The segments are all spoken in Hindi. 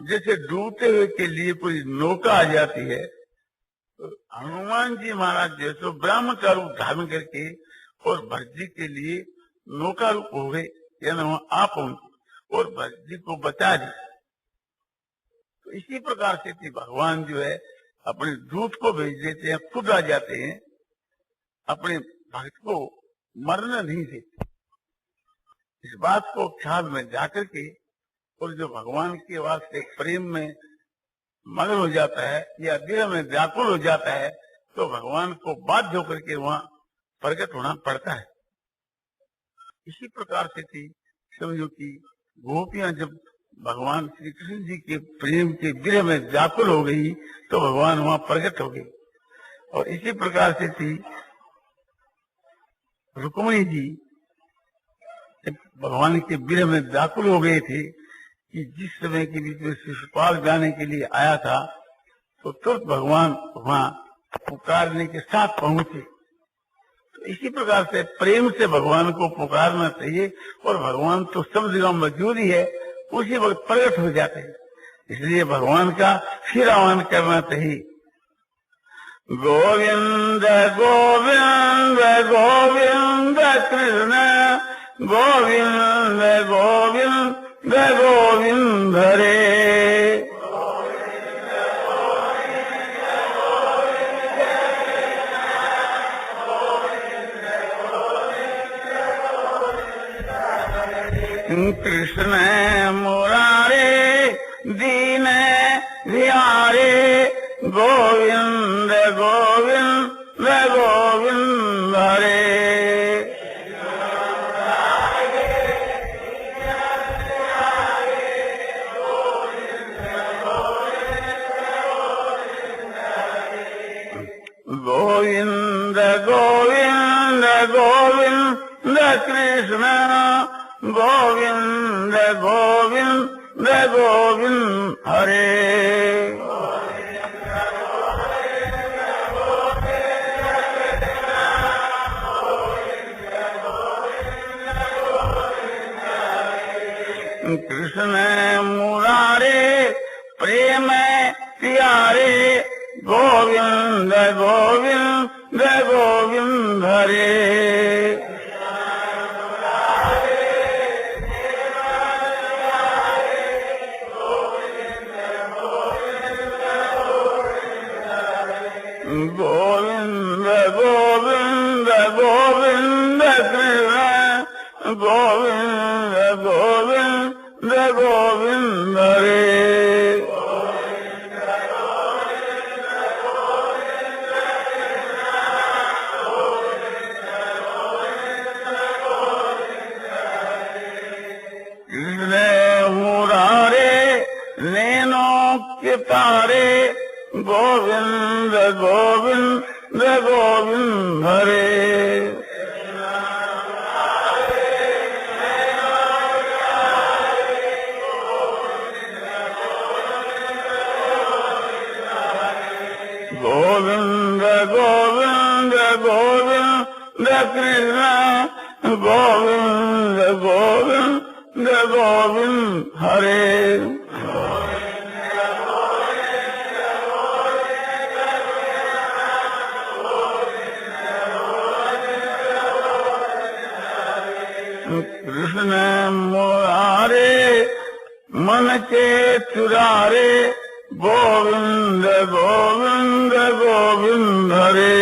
जैसे डूबते हुए के लिए कोई नौका आ जाती है, तो हनुमान जी महाराज जो तो ब्राह्मण का रूप धारण करके और भरत जी के लिए नौका रूप हो गए, यानी वहां आ पहुंचे और भरत जी को बचा दी। तो इसी प्रकार से भगवान जो है अपने दूत को भेज देते हैं, खुद आ जाते हैं, अपने भक्त को मरने नहीं देते। इस बात को ख्याल में जाकर के और जो भगवान के वास्ते प्रेम में मगन हो जाता है या देह में व्याकुल हो जाता है, तो भगवान को बाध्य होकर के वहां प्रकट होना पड़ता है। इसी प्रकार से थी समझो कि गोपियां जब भगवान श्री कृष्ण जी के प्रेम के विरह में व्याकुल हो गई तो भगवान वहां प्रकट हो गए। और इसी प्रकार से थी रुक्मिणी जी भगवान के विरह में व्याकुल हो गए थे कि जिस समय के बीच में शिशुपाल जाने के लिए आया था तो तुरंत भगवान वहां पुकारने के साथ पहुंचे। तो इसी प्रकार से प्रेम से भगवान को पुकारना चाहिए और भगवान तो सब जगह मौजूद ही है, उसी वक्त प्रकट हो जाते हैं। इसलिए भगवान का फिर आह्वान करना चाहिए। गोविंद गोविंद गोविंद कृष्ण गोविंद गोविंद गोविंद रे। कृष्ण मुरारे दीन धियारे गोविंद गोविंद गोविंद रे। गोविंद गोविंद गोविंद कृष्ण गोविंद गोविंद गोविंद हरे। कृष्ण मुरारे प्रेम प्यारे गोविंद गोविंद गोविंद हरे। गोविंद गोविंद गोविंद कृष्ण गोविंद गोविंद गोविंद रे। कृष्ण मुरारे नैनों के तारे गोविंद गोविंद गोविंद हरे। गोविंद गोविंद गोविंद कृष्ण गोविंद गोविंद गोविंद हरे। कृष्ण मुरारे मन के चुरारे गोविंद गोविंद गोविंद हरे।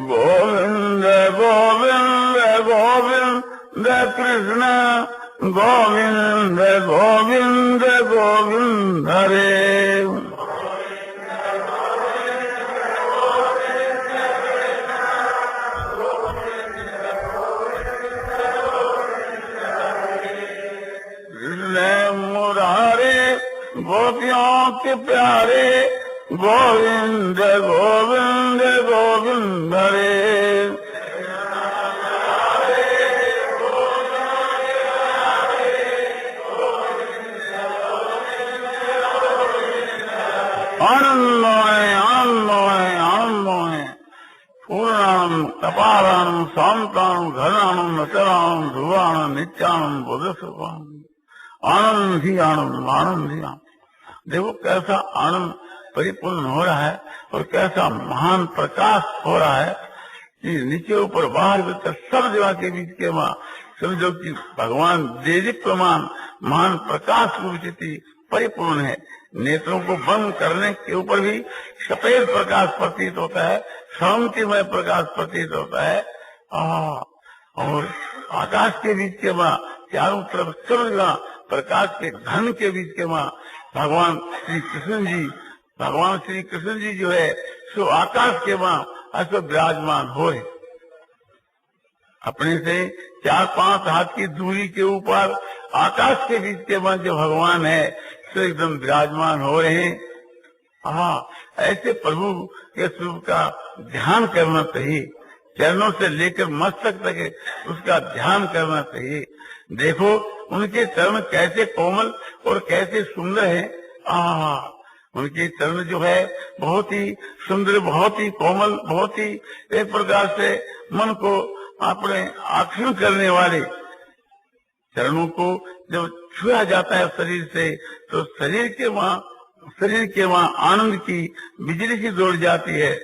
गोविंद गोविंद गोविंद कृष्ण गोविंद गोविंद गोविंद हरे। कृष्ण मुरारे गोपियों के प्यारे गोविंद गोविंद गोविंद हरे। आनंद ज्ञानानंद तपारानंद शांतानंद घरानंद नचरानंद ध्रुवानंद नित्यानंद बोधस्वरूपानंद आनंद ही आनंद आनंद ही आनंद। देखो कैसा आनंद परिपूर्ण हो रहा है और कैसा महान प्रकाश हो रहा है कि नीचे ऊपर बाहर भीतर सब जगह के बीच के वहाँ समझो कि भगवान देदीप्यमान महान प्रकाश रूप स्थिति परिपूर्ण है। नेत्रों को बंद करने के ऊपर भी सफेद प्रकाश प्रतीत होता है, शांतिमय प्रकाश प्रतीत होता है। और आकाश के बीच के वहाँ चारों तरफ सब जगह प्रकाश के घन के बीच के वहाँ भगवान श्री कृष्ण जी जो है सो आकाश के वहाँ ऐसे विराजमान हो रहे। अपने से 4-5 हाथ की दूरी के ऊपर आकाश के बीच के वहाँ जो भगवान है सो एकदम विराजमान हो रहे हैं। ऐसे प्रभु के स्वरूप का ध्यान करना चाहिए, चरणों से लेकर मस्तक तक उसका ध्यान करना चाहिए। देखो उनके चरण कैसे कोमल और कैसे सुंदर है। उनके चरण जो है बहुत ही सुंदर, बहुत ही कोमल, बहुत ही एक प्रकार से मन को अपने आकर्षण करने वाले चरणों को जब छुआ जाता है शरीर से तो शरीर के वहाँ आनंद की बिजली सी दौड़ जाती है।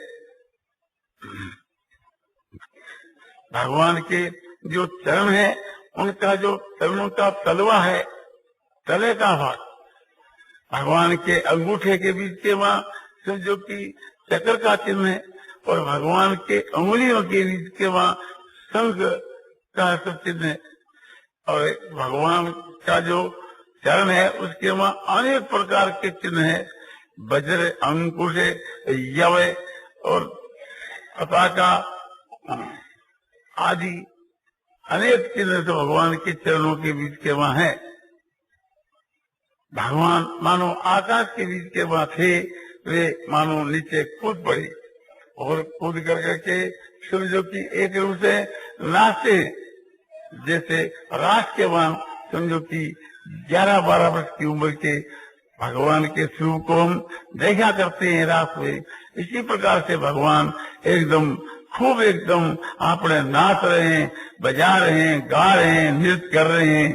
भगवान के जो चरण है उनका जो चरणों का तलवा है, तले का भाग भगवान के अंगूठे के बीच के वहाँ समझो कि चक्र का चिन्ह है और भगवान के अंगुलियों के बीच के वहाँ शंख का चिन्ह है। और भगवान का जो चरण है उसके वहाँ अनेक प्रकार के चिन्ह है, वज्र, अंकुश, यवय और पताका आदि अनेक चिन्ह तो भगवान के चरणों के बीच के वहाँ है। भगवान मानो आकाश के बीच के वहाँ थे, वे मानो नीचे कूद पड़े और कूद कर करके समझो कि एक रूप से नाचते जैसे रास के वहाँ समझो कि 11-12 वर्ष की उम्र के भगवान के स्वरूप को हम देखा करते हैं रास में। इसी प्रकार से भगवान एकदम खूब एकदम अपने नाच रहे हैं, बजा रहे हैं, गा रहे हैं, नृत्य कर रहे हैं।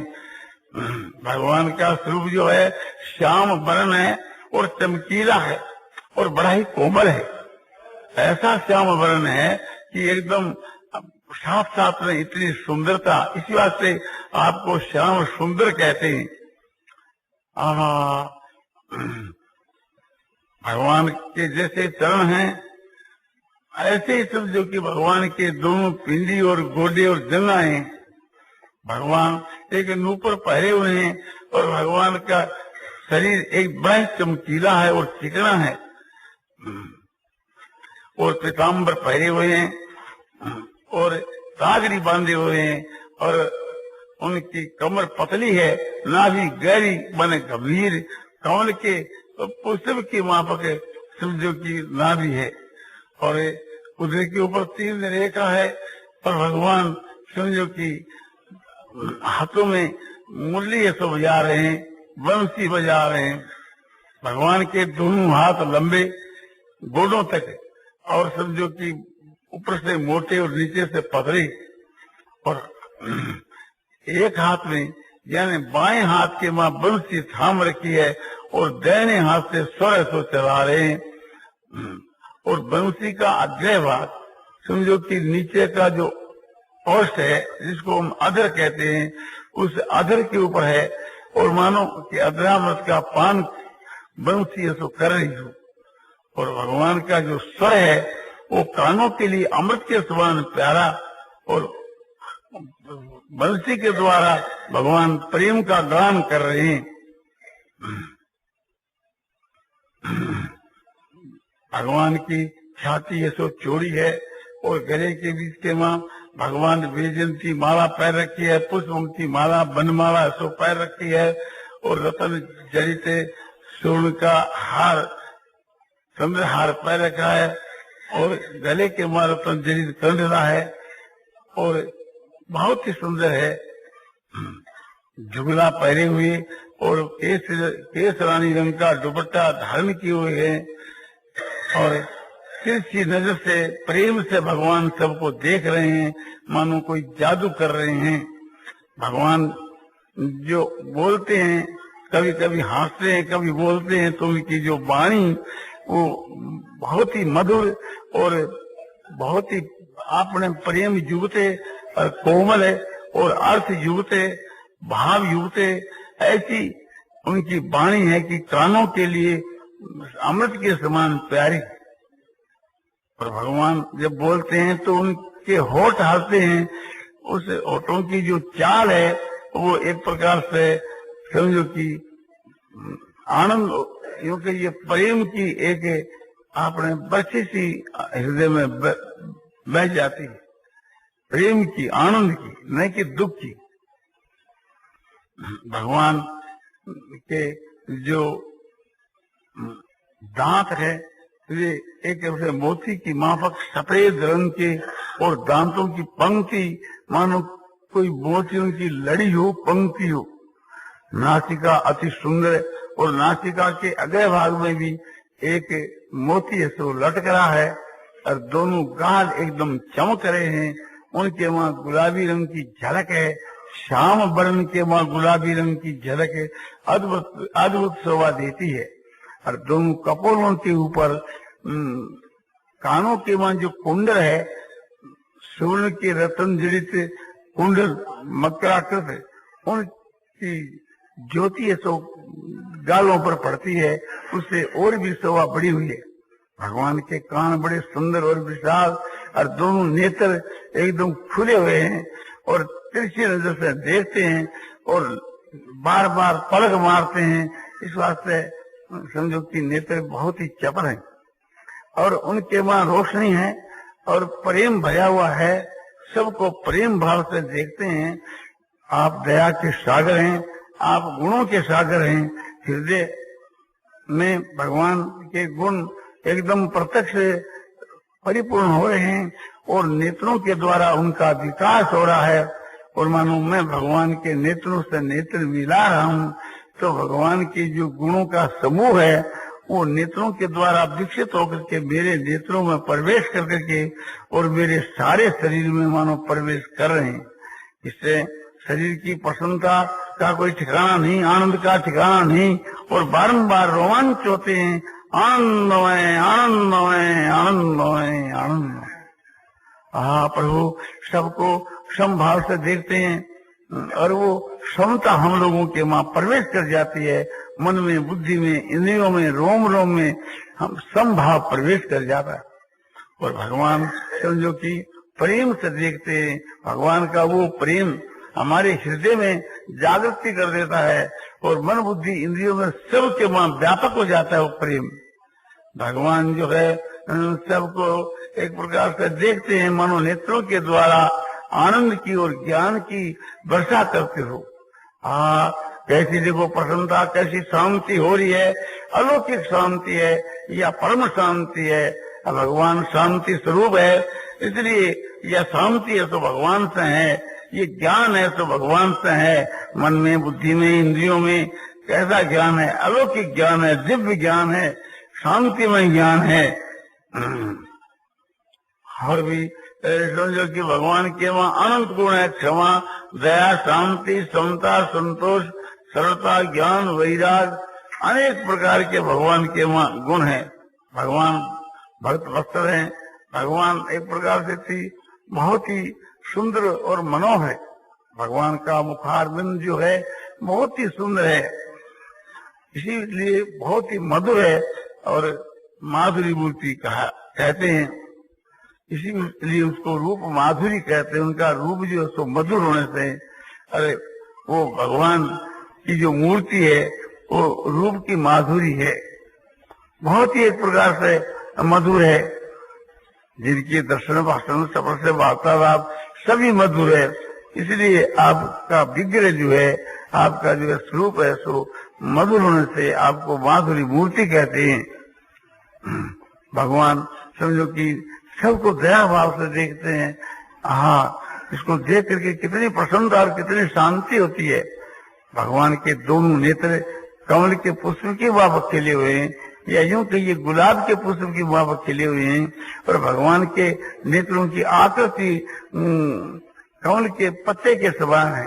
भगवान का स्वरूप जो है श्याम वर्ण है और चमकीला है और बड़ा ही कोमल है। ऐसा श्याम वर्ण है कि एकदम साफ साफ में इतनी सुंदरता, इसी वास्ते आपको श्याम सुंदर कहते हैं। भगवान के जैसे चरण हैं ऐसे ही समझो कि भगवान के दोनों पिंडी और गोडे और जंघाएं भगवान एक नूपुर पहरे हुए हैं और भगवान का शरीर एक बड़ा चमकीला है और चिकना है और पीताम्बर पहरे हुए हैं और सागरी बांधे हुए हैं और उनकी कमर पतली है, नाभि गहरी माने गंभीर, कमल के पुष्प की मापक समझो की नाभि है और उधर के ऊपर 3 रेखा है और भगवान समझो की हाथों में मुरली ये सब बजा रहे हैं, बंसी बजा रहे हैं। भगवान के दोनों हाथ लंबे गोडों तक और समझो कि ऊपर से मोटे और नीचे से पतले और एक हाथ में यानी बाएं हाथ के मां बंसी थाम रखी है और दाहिने हाथ से स्वर सो चला रहे हैं और बंसी का अग्रय भाग समझो कि नीचे का जो औष्ठ है जिसको हम अधर कहते हैं उस अधर के ऊपर है और मानो कि अधरामृत का पान बंसी सो कर रही हो और भगवान का जो स्वर है वो कानों के लिए अमृत के समान प्यारा और बंसी के द्वारा भगवान प्रेम का गान कर रहे हैं। भगवान की छाती ये सो चौड़ी है और गले के बीच के मां भगवान वैजयंती माला पैर रखी है, पुष्पवंती माला बनमाला सो पैर रखी है और रतन जड़ित स्वर्ण का हार चंद्रहार पैर रखा है और गले के मां रतन जड़ित कंडला है और बहुत ही सुंदर है। झुगला पहने हुए और केस रानी रंग का दुपट्टा धारण किए हुए है और तिरछी नजर से प्रेम से भगवान सबको देख रहे हैं, मानो कोई जादू कर रहे हैं। भगवान जो बोलते हैं, कभी कभी हंसते हैं, कभी बोलते हैं, तो उनकी जो वाणी वो बहुत ही मधुर और बहुत ही अपने प्रेम युक्त और कोमल है और अर्थ युक्त है, भाव युक्त है। ऐसी उनकी वाणी है कि कानों के लिए अमृत के समान प्यारी। और भगवान जब बोलते हैं तो उनके होठ हालते हैं, उस होठों की जो चाल है वो एक प्रकार से समझो कि आनंद, क्योंकि ये प्रेम की एक आपने बच्ची सी हृदय में बह जाती है, प्रेम की, आनंद की, नहीं कि दुख की। भगवान के जो दांत है वे एक ऐसे मोती की माफक सफेद रंग के, और दांतों की पंक्ति मानो कोई मोतियों की लड़ी हो, पंक्ति हो। नासिका अति सुंदर, और नासिका के अगले भाग में भी एक मोती है सो लटक रहा है, और दोनों गाल एकदम चमक रहे हैं। उनके वहां गुलाबी रंग की झलक है, श्याम वर्ण के वहां गुलाबी रंग की झलक है, अद्भुत अद्भुत शोभा देती है। और दोनों कपोलों के ऊपर कानों के वहां जो कुंडल है, स्वर्ण के रत्न जड़ित कुंडल मकराकृत, उनकी ज्योति सो गालों पर पड़ती है, उससे और भी शोभा बढ़ी हुई है। भगवान के कान बड़े सुंदर और विशाल, और दोनों नेत्र एकदम खुले हुए हैं, और तिरछी नजर से देखते हैं और बार बार पलक मारते हैं। इस वास्ते समझो कि नेत्र बहुत ही चपल हैं, और उनके वहां रोशनी है और प्रेम भरा हुआ है, सबको प्रेम भाव से देखते हैं। आप दया के सागर हैं, आप गुणों के सागर हैं। हृदय में भगवान के गुण एकदम प्रत्यक्ष परिपूर्ण हो रहे हैं, और नेत्रों के द्वारा उनका विकास हो रहा है। और मानो मैं भगवान के नेत्रों से नेत्र मिला रहा हूँ, तो भगवान के जो गुणों का समूह है वो नेत्रों के द्वारा विकसित होकर के मेरे नेत्रों में प्रवेश करके के और मेरे सारे शरीर में मानो प्रवेश कर रहे हैं। इससे शरीर की प्रसन्नता का कोई ठिकाना नहीं, आनंद का ठिकाना नहीं, और बारंबार रोमांच होते हैं, आनंदमय आनंदमय आनंदमय आनंदमय। प्रभु सबको समभाव से देखते हैं, और वो समता हम लोगों के वहां प्रवेश कर जाती है। मन में, बुद्धि में, इंद्रियों में, रोम रोम में हम समभाव प्रवेश कर जाता है। और भगवान समझो कि प्रेम से देखते हैं, भगवान का वो प्रेम हमारे हृदय में जागृति कर देता है, और मन बुद्धि इंद्रियों में सबके वहां व्यापक हो जाता है वो प्रेम। भगवान जो है सबको एक प्रकार से देखते हैं, मानो नेत्रों के द्वारा आनंद की और ज्ञान की वर्षा करते हो। कैसी देखो प्रसन्नता, कैसी शांति हो रही है, अलौकिक शांति है या परम शांति है। भगवान शांति स्वरूप है, इसलिए यह शांति है तो भगवान से है, ये ज्ञान है तो भगवान से है। मन में, बुद्धि में, इंद्रियों में कैसा ज्ञान है? अलौकिक ज्ञान है, दिव्य ज्ञान है, शांतिमय ज्ञान है। और भी समझो कि भगवान के वहाँ अनंत गुण है, क्षमा, दया, शांति, समता, संतोष, सरलता, ज्ञान, वैराग, अनेक प्रकार के भगवान के वहाँ गुण हैं। भगवान भक्त वत्सल हैं, भगवान एक प्रकार से थी बहुत ही सुंदर और मनोहर है। भगवान का मुखारविंद जो है बहुत ही सुंदर है, इसीलिए बहुत ही मधुर है, और माधुरी मूर्ति कहते हैं, इसीलिए उसको रूप माधुरी कहते हैं। उनका रूप जो है सो मधुर होने से, अरे वो भगवान की जो मूर्ति है वो रूप की माधुरी है, बहुत ही एक प्रकार से मधुर है। जिनके दर्शन, भाषण, सफर से वार्तालाप सभी मधुर है। इसलिए आपका विग्रह जो है, आपका जो स्वरूप है सो मधुर होने से आपको माधुरी मूर्ति कहते हैं। भगवान समझो कि सबको दया भाव से देखते हैं। इसको देख करके कितनी प्रसन्नता और कितनी शांति होती है। भगवान के दोनों नेत्र कमल के पुष्प के वापस खिले हुए हैं, या यूं कहिए गुलाब के पुष्प की वहां पर खिले हुए हैं, और भगवान के नेत्रों की आकृति कमल के पत्ते के समान है।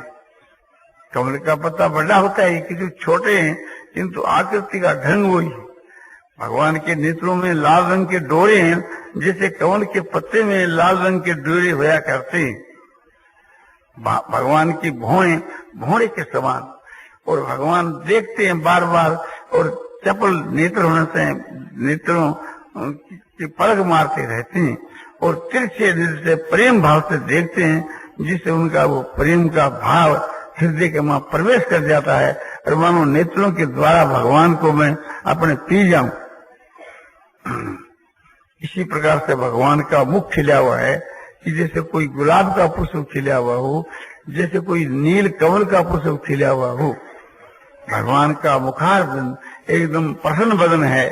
कमल का पत्ता बड़ा होता है, किसी छोटे हैं, किंतु आकृति का ढंग वही है। भगवान के नेत्रों में लाल रंग के डोरे हैं, जैसे कमल के पत्ते में लाल रंग के डोरे होया करते हैं। भगवान की भौहें भौरे के समान, और भगवान देखते हैं बार बार, और चपल नेत्र होने से नेत्रों की पलक मारते रहते हैं, और तिरछे नेत्र से प्रेम भाव से देखते हैं, जिससे उनका वो प्रेम का भाव हृदय के वहां प्रवेश कर जाता है, और मानो नेत्रों के द्वारा भगवान को मैं अपने पी जाऊं। इसी प्रकार से भगवान का मुख खिला हुआ है कि जैसे कोई गुलाब का पुष्प खिला हुआ हो, जैसे कोई नील कमल का पुष्प खिला हुआ हो। भगवान का मुखारविंद एकदम प्रसन्न बदन है,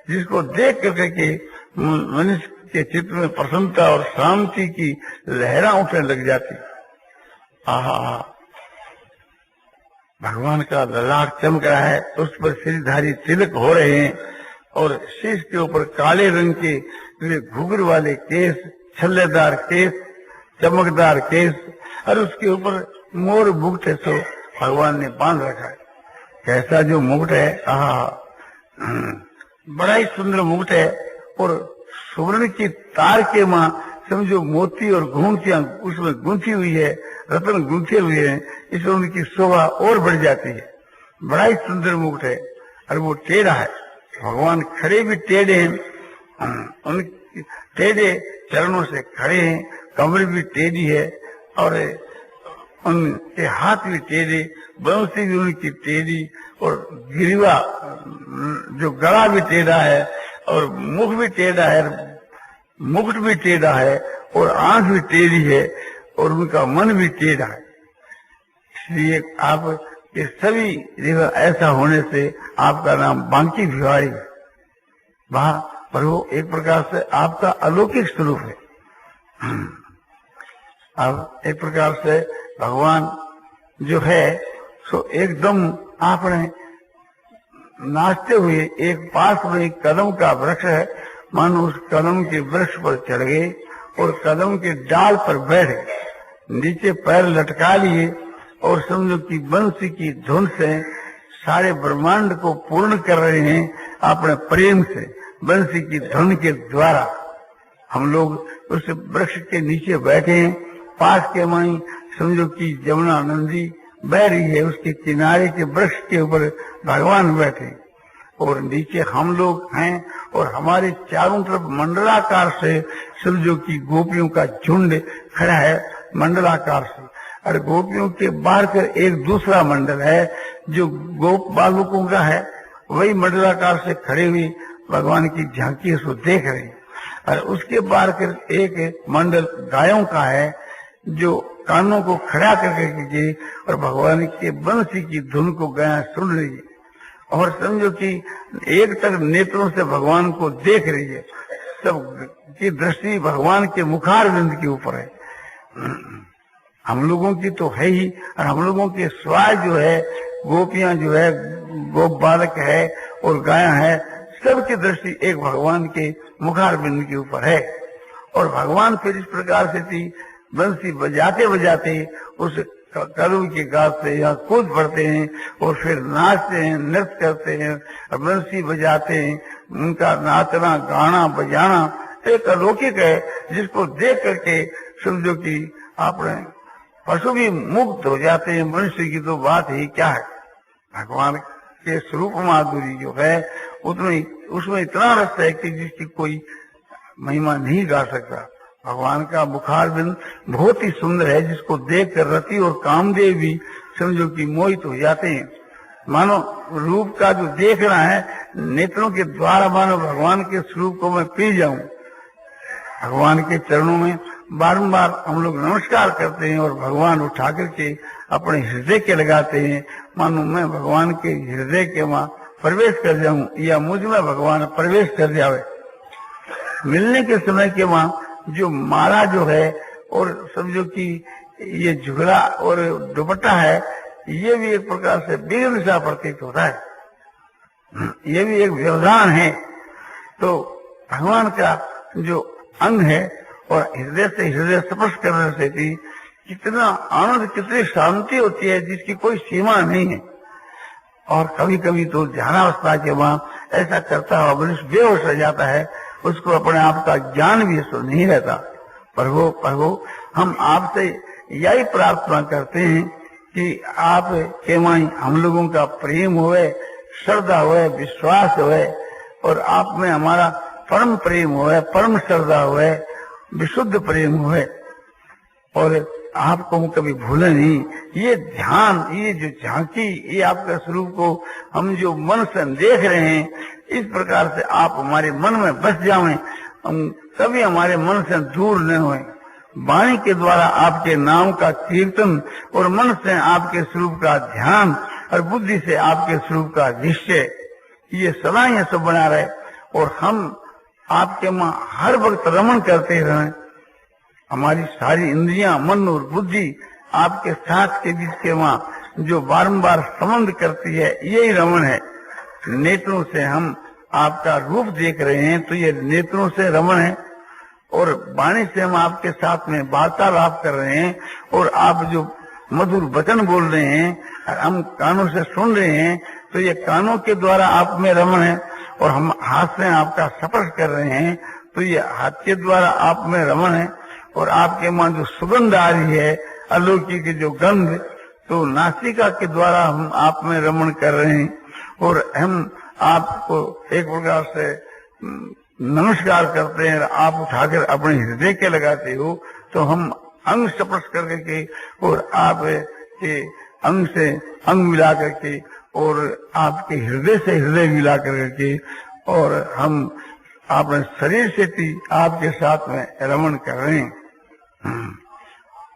जिसको देख करके के मनुष्य के चित्त में प्रसन्नता और शांति की लहरा उठने लग जाती। आहा, भगवान का ललाट चमक रहा है, उस पर श्रीधारी तिलक हो रहे हैं, और शीश के ऊपर काले रंग के घुघर वाले केस, छल्लेदार केस, चमकदार केस, और उसके ऊपर मोर मुकुट है, सो भगवान ने बांध रखा है। कैसा जो मुकुट है, बड़ा ही सुंदर मुकुट है, और सुवर्ण की तार के मां समझो मोती और घूंटियां उसमें गुंथी हुई है, रत्न गुंथे हुए हैं, इसमें उनकी शोभा और बढ़ जाती है। बड़ा ही सुंदर मुकुट है, और वो टेढ़ा है। भगवान खड़े भी टेढ़े हैं, उनके टेढ़े चरणों से खड़े हैं, कमर भी टेढ़ी है, और उनके हाथ भी टेढ़े, बंसी भी उनकी टेढ़ी, और गिरवा जो गला भी टेढ़ा है, और मुख भी टेढ़ा है, मुकुट भी टेढ़ा है, और आंख भी टेढ़ी है, और उनका मन भी टेढ़ा है। इसलिए आप ये सभी ऐसा होने से आपका नाम बांकी बिहारी है। वहां पर वो एक प्रकार से आपका अलौकिक स्वरूप है। अब एक प्रकार से भगवान जो है सो एकदम आपने नाचते हुए एक पास में एक कदम का वृक्ष है, मानो उस कदम के वृक्ष पर चढ़ गए और कदम के डाल पर बैठ गए, नीचे पैर लटका लिए, और समझो कि बंसी की धुन से सारे ब्रह्मांड को पूर्ण कर रहे हैं अपने प्रेम से, बंसी की धुन के द्वारा। हम लोग उस वृक्ष के नीचे बैठे हैं, पास के माई समझो कि जमुना नदी बह रही है, उसके किनारे के वृक्ष के ऊपर भगवान बैठे, और नीचे हम लोग हैं, और हमारे चारों तरफ मंडलाकार से समझो कि गोपियों का झुंड खड़ा है मंडलाकार से, और गोपियों के बाहर कर एक दूसरा मंडल है जो गोप बालकों का है, वही मंडलाकार से खड़े हुए भगवान की झांकी उसको देख रहे हैं, और उसके बाहर कर एक मंडल गायों का है जो कानों को खड़ा करके और भगवान के बंसी की धुन को गाय सुन रही है, और समझो कि एक तक नेत्रों से भगवान को देख रही है। सब की दृष्टि भगवान के मुखारविंद के ऊपर है। हम लोगों की तो है ही, और हम लोगों के स्वाय जो है, गोपियां जो है, गोप बालक है और गाया है, सबकी दृष्टि एक भगवान के मुखारविंद के ऊपर है। और भगवान फिर इस प्रकार से थी, बंसी बजाते बजाते उस करू के गात से यहाँ कूद पड़ते हैं, और फिर नाचते हैं, नृत्य करते हैं, और बंसी बजाते हैं। उनका नाचना गाना बजाना एक अलौकिक है, जिसको देख करके समझो कि आपने पशु भी मुक्त हो जाते हैं। मनुष्य की तो बात ही क्या है। भगवान के स्वरूप माधुरी जो है उसमें इतना रस है कि जिसकी कोई महिमा नहीं गा सकता। भगवान का मुखारविंद बहुत ही सुंदर है, जिसको देख कर रति और कामदेव भी समझो कि मोहित हो जाते हैं। मानो रूप का जो देखना है नेत्रों के द्वारा, मानो भगवान के स्वरूप को मैं पी जाऊं। भगवान के चरणों में बारंबार हम लोग नमस्कार करते हैं, और भगवान उठा करके अपने हृदय के लगाते हैं, मानो मैं भगवान के हृदय के वहां प्रवेश कर जाऊं, या मुझ में भगवान प्रवेश कर जावे। मिलने के समय के वहां जो माला जो है, और समझो कि ये झुगला और दुपट्टा है, ये भी एक प्रकार से विघ्न सा प्रतीत होता है। ये भी एक व्यवधान है। तो भगवान का जो अंग है और हृदय से हृदय स्पर्श करने से भी कितना आनंद, कितनी शांति होती है जिसकी कोई सीमा नहीं है। और कभी कभी तो ध्यानावस्था के वहां ऐसा करता हुआ मनुष्य बेहोश हो जाता है, उसको अपने आप का ज्ञान भी इसको नहीं रहता। प्रभु प्रभु हम आपसे यही प्रार्थना करते हैं कि आप के माई हम लोगों का प्रेम होए, श्रद्धा होए, विश्वास होए और आप में हमारा परम प्रेम होए, परम श्रद्धा होए, विशुद्ध प्रेम होए और आपको हम कभी भूले नहीं। ये ध्यान, ये जो झांकी, ये आपके स्वरूप को हम जो मन से देख रहे हैं, इस प्रकार से आप हमारे मन में बस जाएं, हम कभी हमारे मन से दूर न होए। वाणी के द्वारा आपके नाम का कीर्तन और मन से आपके स्वरूप का ध्यान और बुद्धि से आपके स्वरूप का निश्चय, ये सदा ये सब बना रहे और हम आपके मां हर वक्त रमण करते रहें। हमारी सारी इंद्रियां, मन और बुद्धि आपके साथ के बीच के वहां जो बारंबार संबंध करती है, यही रमण है। नेत्रों से हम आपका रूप देख रहे हैं तो ये नेत्रों से रमण है और वाणी से हम आपके साथ में वार्तालाप कर रहे हैं और आप जो मधुर वचन बोल रहे हैं हम कानों से सुन रहे हैं तो ये कानों के द्वारा आप में रमण है। और हम हाथ से आपका स्पर्श कर रहे हैं तो ये हाथ के द्वारा आप में रमण है। और आपके मां जो सुगंध आ रही है, अलौकिक जो गंध, तो नासिका के द्वारा हम आप में रमण कर रहे हैं और हम आपको एक प्रकार से नमस्कार करते हैं। आप उठाकर अपने हृदय के लगाते हो तो हम अंग स्पर्श करके और आप के अंग से अंग मिला करके और आपके हृदय से हृदय मिला करके और हम अपने शरीर से भी आपके साथ में रमण कर रहे हैं।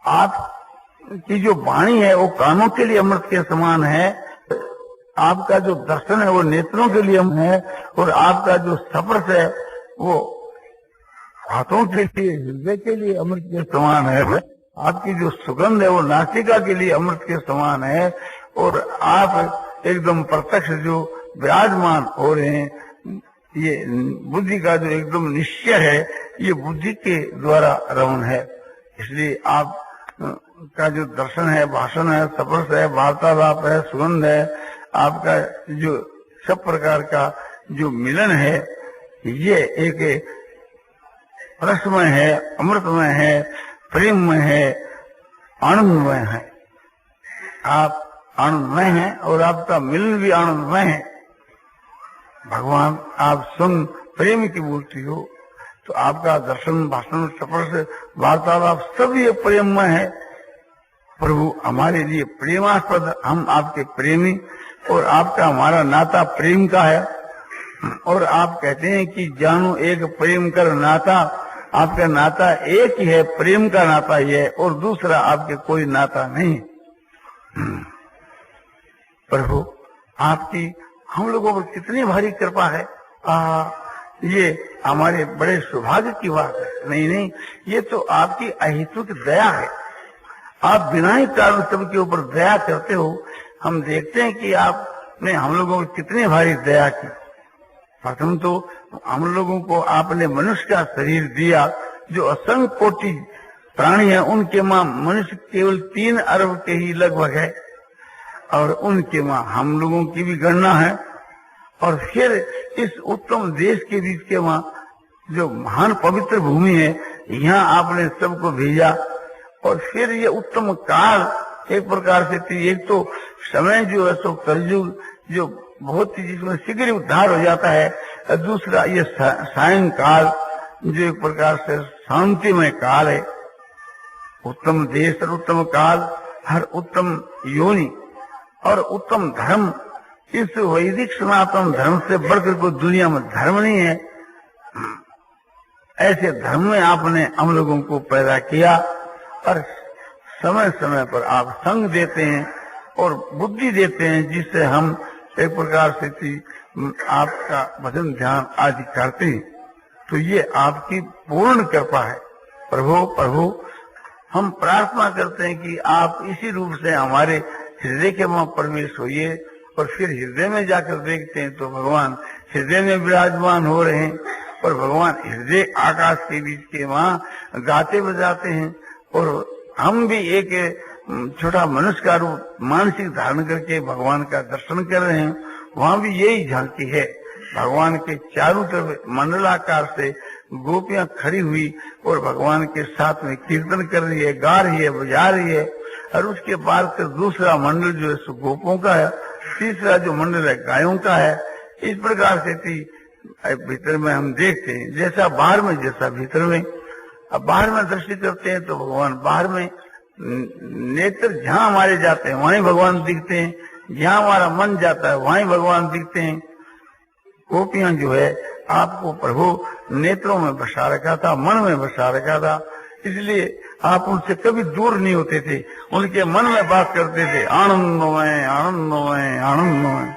आपकी जो वाणी है वो कानों के लिए अमृत के समान है, आपका जो दर्शन है वो नेत्रों के लिए है और आपका जो स्पर्श है वो हाथों के लिए, हृदय के लिए अमृत के समान है। आपकी जो सुगंध है वो नासिका के लिए अमृत के समान है और आप एकदम प्रत्यक्ष जो विराजमान हो रहे हैं, ये बुद्धि का जो एकदम निश्चय है, ये बुद्धि के द्वारा रमण है। इसलिए आप का जो दर्शन है, भाषण है, स्पर्श है, वार्तालाप है, सुगंध है, आपका जो सब प्रकार का जो मिलन है, ये एक रसमय है, अमृतमय है, प्रेममय है, आनंदमय है। आप आनंदमय हैं और आपका मिलन भी आनंदमय है। भगवान आप स्वयं प्रेम की मूर्ति हो तो आपका दर्शन, भाषण, स्पर्श, वार्तालाप सब ये प्रेममय है। प्रभु हमारे लिए प्रेमास्पद, हम आपके प्रेमी और आपका हमारा नाता प्रेम का है। और आप कहते हैं कि जानो एक प्रेम कर नाता, आपका नाता एक ही है, प्रेम का नाता ही है और दूसरा आपके कोई नाता नहीं। प्रभु आपकी हम लोगों पर कितनी भारी कृपा है। ये हमारे बड़े सौभाग्य की बात है। नहीं नहीं, ये तो आपकी अहेतुक दया है। आप बिना ही कारण सबके ऊपर दया करते हो। हम देखते हैं कि आपने हम लोगों को कितनी भारी दया की। प्रथम तो हम लोगों को आपने मनुष्य का शरीर दिया, जो असंख्य कोटि प्राणी है उनके मां मनुष्य केवल 3 अरब के ही लगभग है और उनके मां हम लोगों की भी गणना है। और फिर इस उत्तम देश के बीच के मां जो महान पवित्र भूमि है, यहाँ आपने सबको भेजा। और फिर ये उत्तम काल एक प्रकार से, एक तो समय जो है सो कलयुग जो बहुत ही जिसमें शीघ्र ही उद्धार हो जाता है, दूसरा ये सायंकाल जो एक प्रकार से शांतिमय काल है। उत्तम देश और उत्तम काल, हर उत्तम योनि और उत्तम धर्म, इस वैदिक सनातन धर्म से बढ़कर कोई दुनिया में धर्म नहीं है। ऐसे धर्म में आपने हम लोगों को पैदा किया और समय समय पर आप संग देते हैं और बुद्धि देते हैं, जिससे हम एक प्रकार से आपका भजन ध्यान आदि करते हैं। तो ये आपकी पूर्ण कृपा है। प्रभु प्रभु हम प्रार्थना करते हैं कि आप इसी रूप से हमारे हृदय के में प्रवेश होइए और फिर हृदय में जाकर देखते हैं तो भगवान हृदय में विराजमान हो रहे हैं और भगवान हृदय आकाश के बीच के वहां गाते बजाते हैं। और हम भी एक छोटा मनुष्य का रूप मानसिक धारण करके भगवान का दर्शन कर रहे हैं। वहां भी यही झांकी है, भगवान के चारों तरफ मंडलाकार से गोपियां खड़ी हुई और भगवान के साथ में कीर्तन कर रही है, गा रही है, बजा रही है। और उसके बाद फिर दूसरा मंडल जो है सो गोपों का है, तीसरा जो मंडल है गायों का है। इस प्रकार से भीतर में हम देखते हैं, जैसा बाहर में जैसा भीतर में। अब बाहर में दृष्टि करते हैं तो भगवान बाहर में, नेत्र जहां हमारे जाते हैं वहीं भगवान दिखते हैं, जहां हमारा मन जाता है वहीं भगवान दिखते हैं। गोपियां जो है आपको प्रभु नेत्रों में बसा रखा था, मन में बसा रखा था, इसलिए आप उनसे कभी दूर नहीं होते थे, उनके मन में बात करते थे। आनंदमय आनंदमय आनंदमय।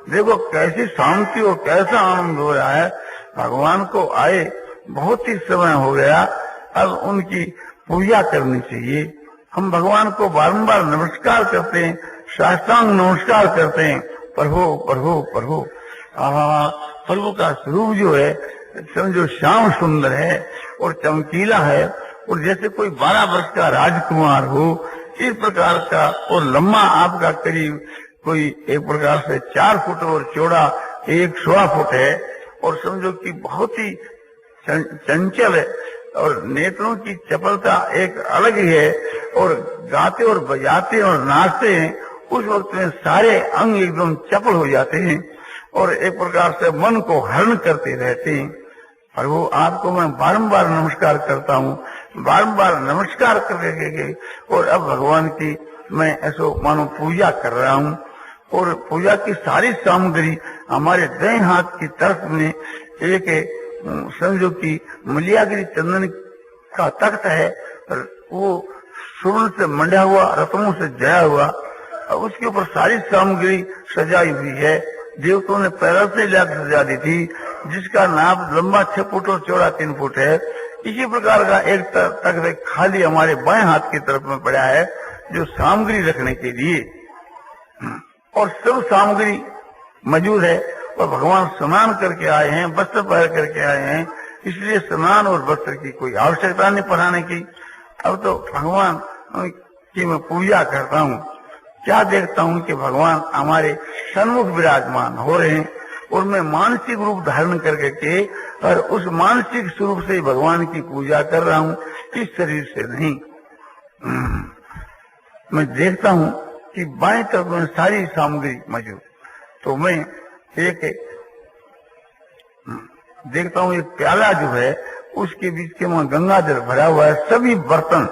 देखो कैसी शांति और कैसा आनंद हो रहा है। भगवान को आए बहुत ही समय हो गया, अब उनकी पूजा करनी चाहिए। हम भगवान को बारंबार नमस्कार करते हैं, साष्टांग नमस्कार करते हैं, प्रभु प्रभु प्रभु। प्रभु का स्वरूप जो है समझो श्याम सुंदर है और चमकीला है, और जैसे कोई 12 वर्ष का राजकुमार हो इस प्रकार का। और लंबा आपका करीब कोई एक प्रकार से 4 फुट और चौड़ा 1.25 फुट है, और समझो कि बहुत ही चंचल है, और नेत्रों की चपलता एक अलग ही है। और गाते और बजाते और नाचते हैं उस वक्त में सारे अंग एकदम चपल हो जाते हैं और एक प्रकार से मन को हरण करते रहते हैं। और वो आपको मैं बारंबार नमस्कार करता हूँ, बारंबार नमस्कार करके, और अब भगवान की मैं ऐसो मानो पूजा कर रहा हूँ। और पूजा की सारी सामग्री हमारे दाएं हाथ की तरफ में एक समझो कि मलियागिरी चंदन का तख्त है, और वो स्वर्ण से मंडा हुआ, रत्नों से जया हुआ, उसके ऊपर सारी सामग्री सजाई हुई है। देवताओं ने पहले से लाकर सजा दी थी, जिसका नाप लंबा 6 फुट और चौड़ा 3 फुट है। इसी प्रकार का एक तख्त खाली हमारे बाएं हाथ की तरफ में पड़ा है, जो सामग्री रखने के लिए, और सब सामग्री मौजूद है। और भगवान स्नान करके आए हैं, वस्त्र पहन करके आए हैं, इसलिए स्नान और वस्त्र की कोई आवश्यकता नहीं पहनाने की। अब तो भगवान की मैं पूजा करता हूँ, क्या देखता हूँ कि भगवान हमारे सन्मुख विराजमान हो रहे हैं, और मैं मानसिक रूप धारण करके और उस मानसिक स्वरूप से भगवान की पूजा कर रहा हूँ, इस शरीर से नहीं। मैं देखता हूँ कि बाएं तरफ में सारी सामग्री मौजूद, तो मैं एक देखता हूँ एक प्याला जो है उसके बीच के वहां गंगा जल भरा हुआ है। सभी बर्तन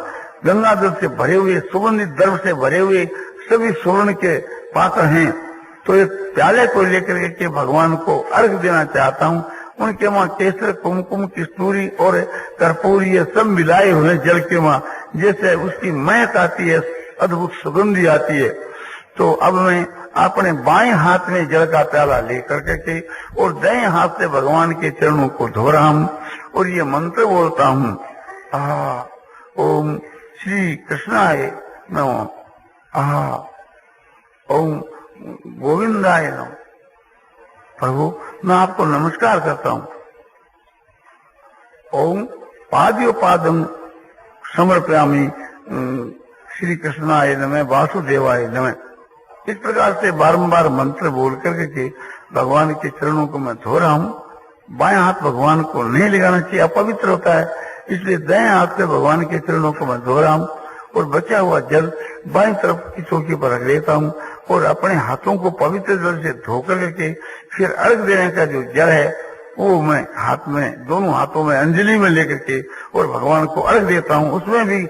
गंगा जल से भरे हुए, सुगंधित द्रव्य से भरे हुए सभी स्वर्ण के पात्र हैं। तो एक प्याले को लेकर के भगवान को अर्घ देना चाहता हूँ। उनके वहां केसर, कुमकुम, कस्तूरी और कर्पूर ये सब मिलाए हुए जल के वहां, जैसे उसकी महक आती है, अद्भुत सुगंधी आती है। तो अब मैं अपने बाएं हाथ में जल का प्याला लेकर के और दाएं हाथ से भगवान के चरणों को धो रहा हूँ, और ये मंत्र बोलता हूँ, ओम श्री कृष्णाय नमः, ओम गोविंदाय नमः। प्रभु मैं आपको नमस्कार करता हूँ। ओम पाद्योपादम समर्पयामि श्री कृष्णाय नमः, वासुदेवाय नमः। इस प्रकार से बारंबार मंत्र बोल करके भगवान के चरणों को मैं धो रहा हूँ। बाएं हाथ भगवान को नहीं लगाना चाहिए, अपवित्र होता है, इसलिए दाएं हाथ से भगवान के चरणों को मैं धो रहा हूँ, और बचा हुआ जल बाएं तरफ की चौकी पर रख लेता हूँ, और अपने हाथों को पवित्र जल से धो करके फिर अर्घ देने का जो जल है वो मैं हाथ में, दोनों हाथों में अंजलि में लेकर के और भगवान को अर्घ देता हूँ। उसमें भी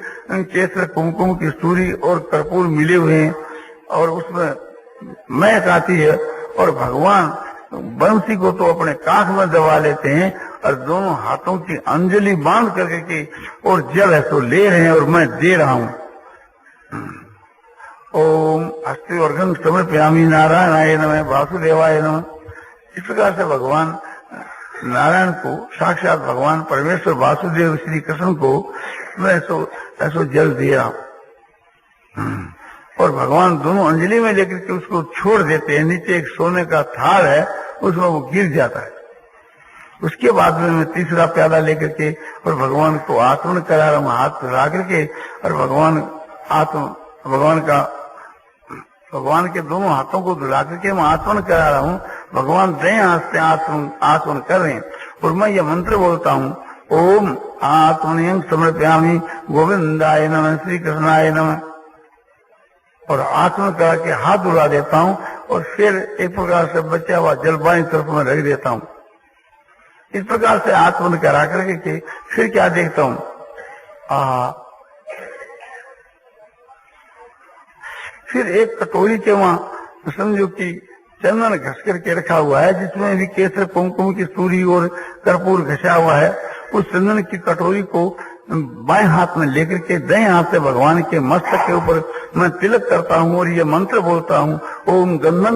केसर, कुमकुम, कस्तूरी और कर्पूर मिले हुए हैं, और उसमें महक आती है। और भगवान बंसी को तो अपने काख में दबा लेते हैं, और दोनों हाथों की अंजलि बांध करके और जल है तो ले रहे हैं, और मैं दे रहा हूँ। ओम हस्ते अर्घं समर्पयामि नारायणाय नमः, वासुदेवाय नमः। इस प्रकार से भगवान नारायण को, साक्षात भगवान परमेश्वर वासुदेव श्री कृष्ण को मैं ऐसो जल दे रहा हूँ। और भगवान दोनों अंजलि में लेकर के उसको छोड़ देते हैं। नीचे एक सोने का थाल है, उसमें वो गिर जाता है। उसके बाद में मैं तीसरा प्याला लेकर के और भगवान को आत्मन करा रहा हूँ, हाथ ला करके, और भगवान के दोनों हाथों को धुला करके मैं आत्मन करा रहा हूँ। भगवान दे हाथ से आत्मन कर रहे हैं और मैं ये मंत्र बोलता हूँ, ओम आत्मनियम समर्पयामि गोविंदाय नमः, श्री कृष्णाय नमः, और आत्मन करा के हाथ धुला देता हूँ और फिर एक प्रकार से बचा हुआ जल बाईं तरफ में रख देता हूँ। इस प्रकार से आत्मन करा करके फिर क्या देखता हूँ, फिर एक कटोरी के वहां समझो कि चंदन घस करके रखा हुआ है, जिसमें भी केसर कुमकुम की सूरी और कर्पूर घसा हुआ है। उस चंदन की कटोरी को बाएं हाथ में लेकर के दाएं हाथ से भगवान के मस्तक के ऊपर मैं तिलक करता हूँ और ये मंत्र बोलता हूँ, ओम गंधन